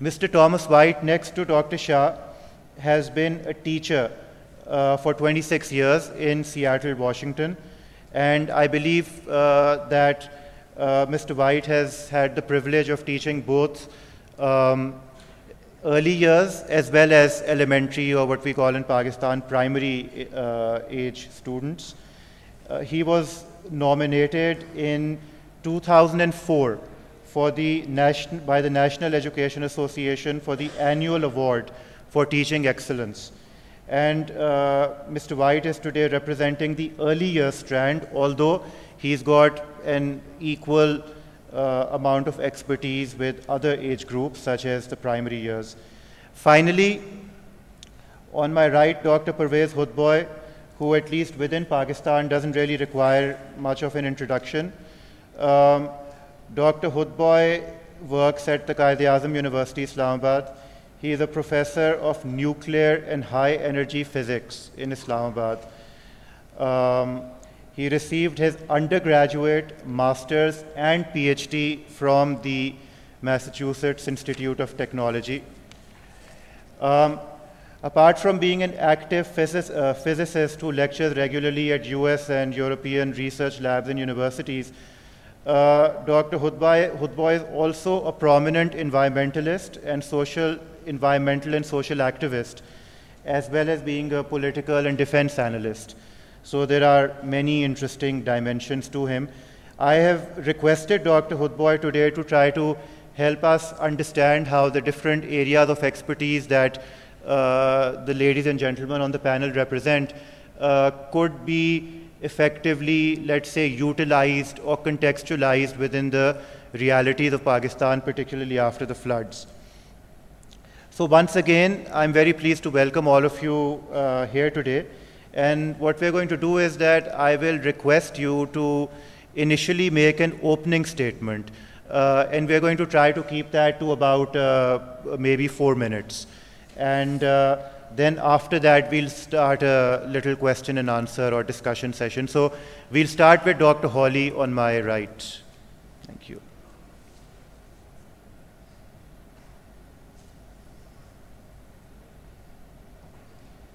Mr. Thomas White, next to Dr. Shah, has been a teacher for 26 years in Seattle, Washington. And I believe that Mr. White has had the privilege of teaching both early years as well as elementary, or what we call in Pakistan primary age students. He was nominated in 2004 for by the National Education Association for the annual award for teaching excellence. And Mr. White is today representing the early years strand, although he's got an equal amount of expertise with other age groups, such as the primary years. Finally, on my right, Dr. Pervez Hoodbhoy, who at least within Pakistan doesn't really require much of an introduction. Dr. Hoodbhoy works at the Quaid-e-Azam University, Islamabad. He is a professor of nuclear and high energy physics in Islamabad. He received his undergraduate, master's, and PhD from the Massachusetts Institute of Technology. Apart from being an active physicist who lectures regularly at US and European research labs and universities, Dr. Hoodbhoy is also a prominent environmentalist and environmental and social activist, as well as being a political and defense analyst. So there are many interesting dimensions to him. I have requested Dr. Hoodbhoy today to try to help us understand how the different areas of expertise that the ladies and gentlemen on the panel represent could be effectively, let's say, utilized or contextualized within the realities of Pakistan, particularly after the floods. So once again, I'm very pleased to welcome all of you here today. And what we're going to do is that I will request you to initially make an opening statement. And we're going to try to keep that to about maybe 4 minutes. And then after that, we'll start a little question and answer or discussion session. So we'll start with Dr. Hawley on my right. Thank you.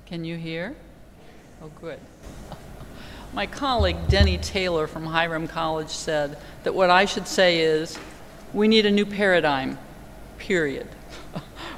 Can you hear? Oh, good. My colleague, Denny Taylor from Hiram College, said that what I should say is, we need a new paradigm, period.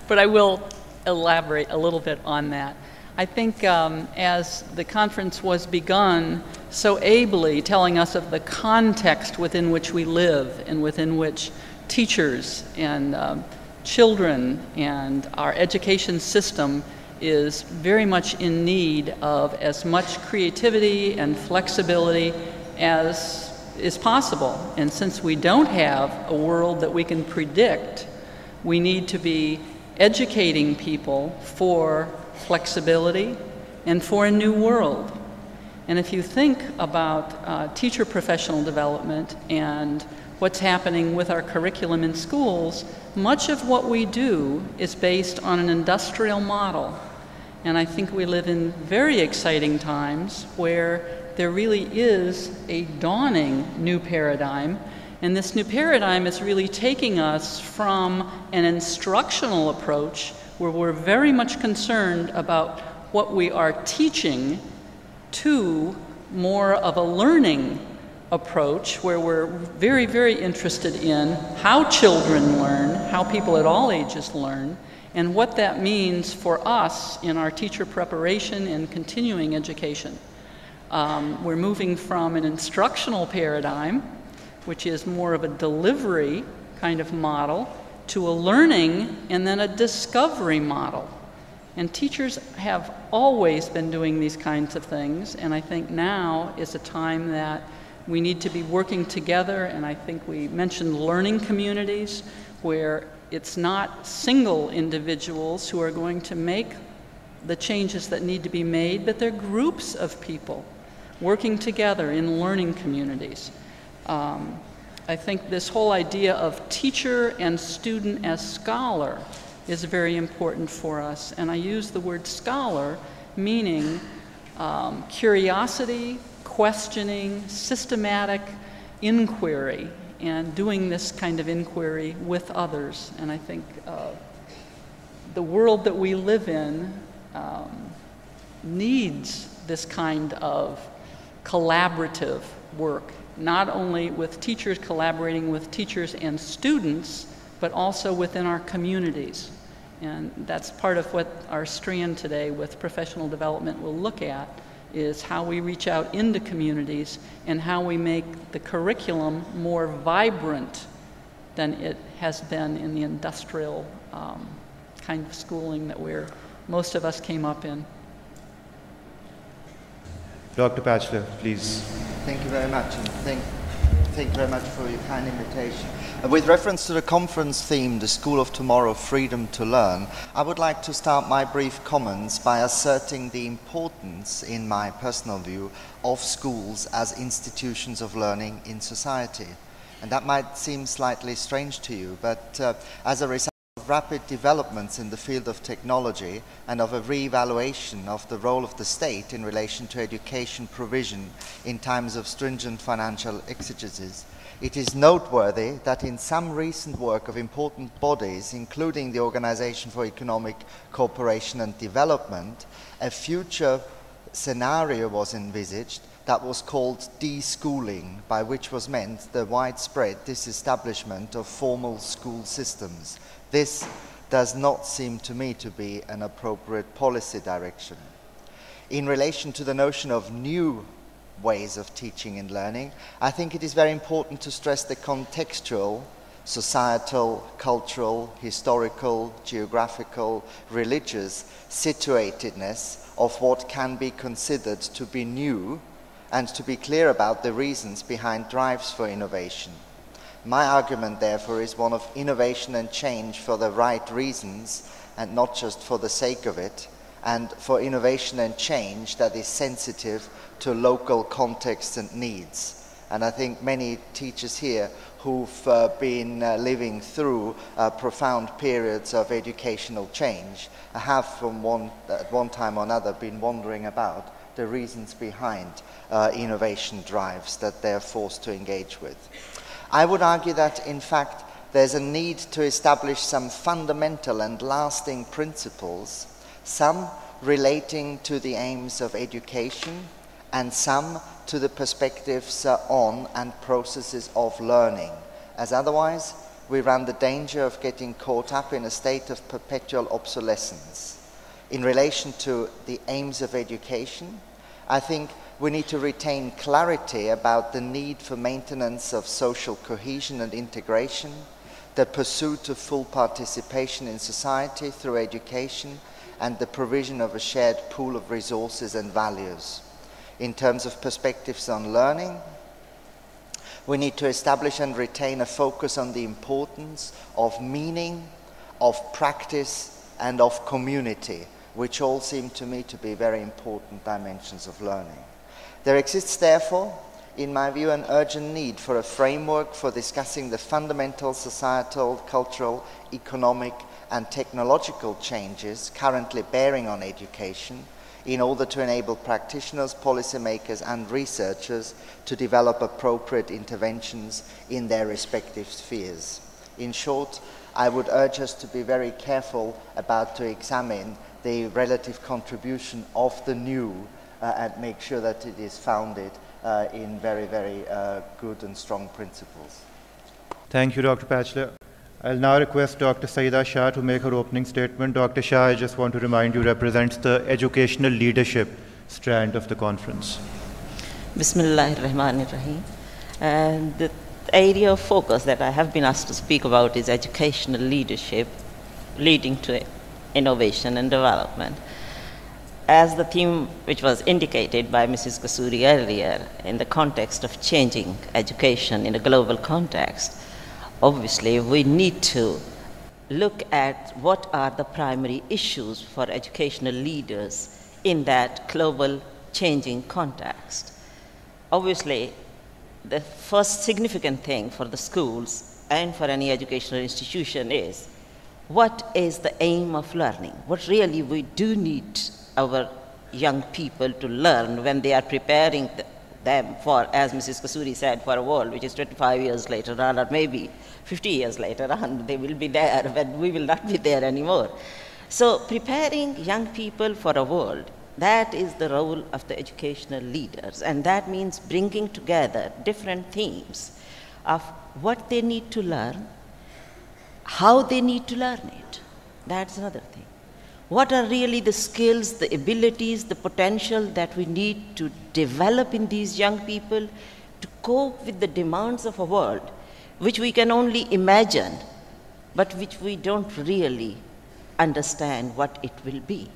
But I will elaborate a little bit on that. I think as the conference was begun, so ably telling us of the context within which we live and within which teachers and children and our education system is very much in need of as much creativity and flexibility as is possible. And since we don't have a world that we can predict, we need to be educating people for flexibility and for a new world. And if you think about teacher professional development and what's happening with our curriculum in schools, much of what we do is based on an industrial model. And I think we live in very exciting times where there really is a dawning new paradigm. And this new paradigm is really taking us from an instructional approach where we're very much concerned about what we are teaching to more of a learning approach where we're very, very interested in how children learn, how people at all ages learn, and what that means for us in our teacher preparation and continuing education. We're moving from an instructional paradigm, which is more of a delivery kind of model, to a learning and then a discovery model. And teachers have always been doing these kinds of things, and I think now is a time that we need to be working together, and I think we mentioned learning communities where it's not single individuals who are going to make the changes that need to be made, but they're groups of people working together in learning communities. I think this whole idea of teacher and student as scholar is very important for us. And I use the word scholar, meaning curiosity, questioning, systematic inquiry and doing this kind of inquiry with others. And I think the world that we live in needs this kind of collaborative work, not only with teachers collaborating with teachers and students, but also within our communities. And that's part of what our strand today with professional development will look at, is how we reach out into communities and how we make the curriculum more vibrant than it has been in the industrial kind of schooling that most of us came up in. Dr. Pachler, please. Thank you very much, and thank you very much for your kind invitation. With reference to the conference theme, The School of Tomorrow, Freedom to Learn, I would like to start my brief comments by asserting the importance, in my personal view, of schools as institutions of learning in society. And that might seem slightly strange to you, but as a result of rapid developments in the field of technology and of a re-evaluation of the role of the state in relation to education provision in times of stringent financial exigencies, it is noteworthy that in some recent work of important bodies, including the Organization for Economic Cooperation and Development, a future scenario was envisaged that was called de-schooling, by which was meant the widespread disestablishment of formal school systems. This does not seem to me to be an appropriate policy direction. In relation to the notion of new ways of teaching and learning, I think it is very important to stress the contextual, societal, cultural, historical, geographical, religious situatedness of what can be considered to be new, and to be clear about the reasons behind drives for innovation. My argument, therefore, is one of innovation and change for the right reasons and not just for the sake of it, and for innovation and change that is sensitive to local contexts and needs. And I think many teachers here who've been living through profound periods of educational change have at one time or another been wondering about the reasons behind innovation drives that they're forced to engage with. I would argue that, in fact, there's a need to establish some fundamental and lasting principles, some relating to the aims of education and some to the perspectives on and processes of learning, as otherwise we run the danger of getting caught up in a state of perpetual obsolescence. In relation to the aims of education, I think we need to retain clarity about the need for maintenance of social cohesion and integration, the pursuit of full participation in society through education, and the provision of a shared pool of resources and values. In terms of perspectives on learning, we need to establish and retain a focus on the importance of meaning, of practice, and of community, which all seem to me to be very important dimensions of learning. There exists, therefore, in my view, an urgent need for a framework for discussing the fundamental societal, cultural, economic, and technological changes currently bearing on education in order to enable practitioners, policymakers, and researchers to develop appropriate interventions in their respective spheres. In short, I would urge us to be very careful about to examine the relative contribution of the new and make sure that it is founded in very, very good and strong principles. Thank you, Dr. Pachler. I'll now request Dr. Saeeda Shah to make her opening statement. Dr. Shah, I just want to remind you, represents the educational leadership strand of the conference. Bismillahirrahmanirrahim. And the area of focus that I have been asked to speak about is educational leadership leading to innovation and development. As the theme which was indicated by Mrs. Kasuri earlier, in the context of changing education in a global context, obviously we need to look at what are the primary issues for educational leaders in that global changing context. Obviously, the first significant thing for the schools and for any educational institution is, what is the aim of learning? What really we do need our young people to learn when they are preparing them for, as Mrs. Kasuri said, for a world which is 25 years later on, or maybe 50 years later on, they will be there, but we will not be there anymore. So preparing young people for a world, that is the role of the educational leaders, and that means bringing together different themes of what they need to learn, how they need to learn it. That's another thing. What are really the skills, the abilities, the potential that we need to develop in these young people to cope with the demands of a world which we can only imagine, but which we don't really understand what it will be.